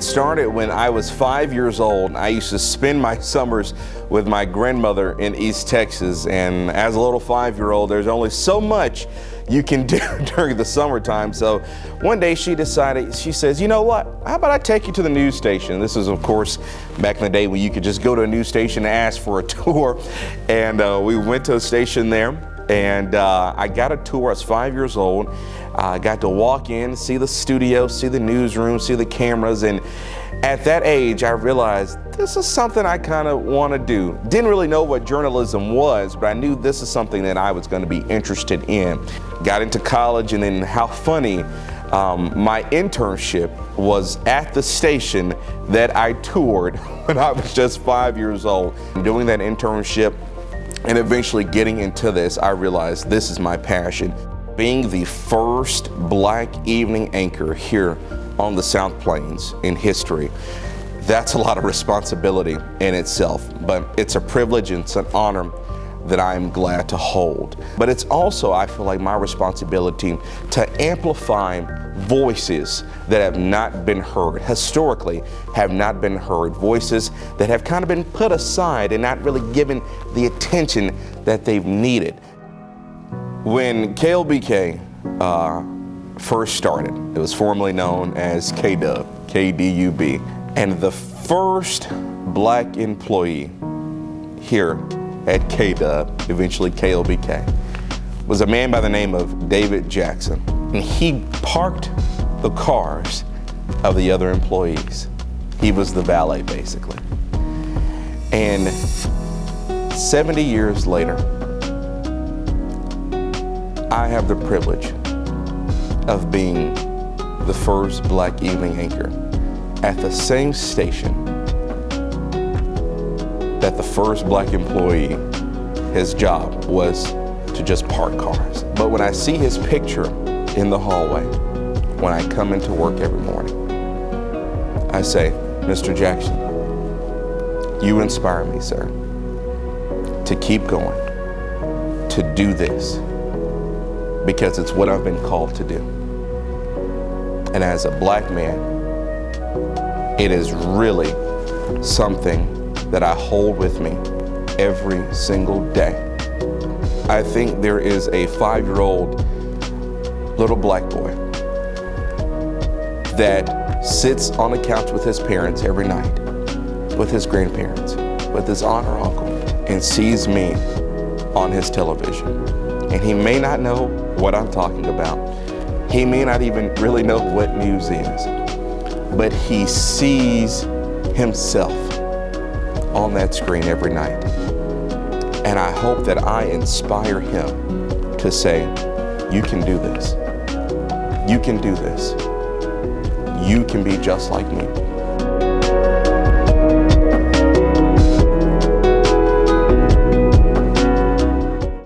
It started when I was 5 years old. I used to spend my summers with my grandmother in East Texas, and as a little 5-year-old, there's only so much you can do during the summertime. So one day she decided, she says, you know what, how about I take you to the news station? This is, of course, back in the day when you could just go to a news station and ask for a tour. And we went to a station there, and I got a tour. I was 5 years old. I got to walk in, see the studio, see the newsroom, see the cameras, and at that age I realized this is something I kind of want to do. Didn't really know what journalism was, but I knew this is something that I was going to be interested in. Got into college, and then how funny, my internship was at the station that I toured when I was just 5 years old. Doing that internship and eventually getting into this, I realized this is my passion. Being the first black evening anchor here on the South Plains in history, that's a lot of responsibility in itself, but it's a privilege and it's an honor that I'm glad to hold. But it's also, I feel like, my responsibility to amplify voices that have not been heard, historically have not been heard, voices that have kind of been put aside and not really given the attention that they've needed. When KLBK first started, it was formerly known as KDUB, K-D-U-B, and the first black employee here at KDUB, eventually KLBK, was a man by the name of David Jackson. And he parked the cars of the other employees. He was the valet, basically. And 70 years later, I have the privilege of being the first black evening anchor at the same station that the first black employee, his job was to just park cars. But when I see his picture in the hallway, when I come into work every morning, I say, Mr. Jackson, you inspire me, sir, to keep going, to do this, because it's what I've been called to do. And as a black man, it is really something that I hold with me every single day. I think there is a 5-year-old little black boy that sits on a couch with his parents every night, with his grandparents, with his aunt or uncle, and sees me on his television. And he may not know what I'm talking about. He may not even really know what news is, but he sees himself on that screen every night. And I hope that I inspire him to say, you can do this. You can do this. You can be just like me.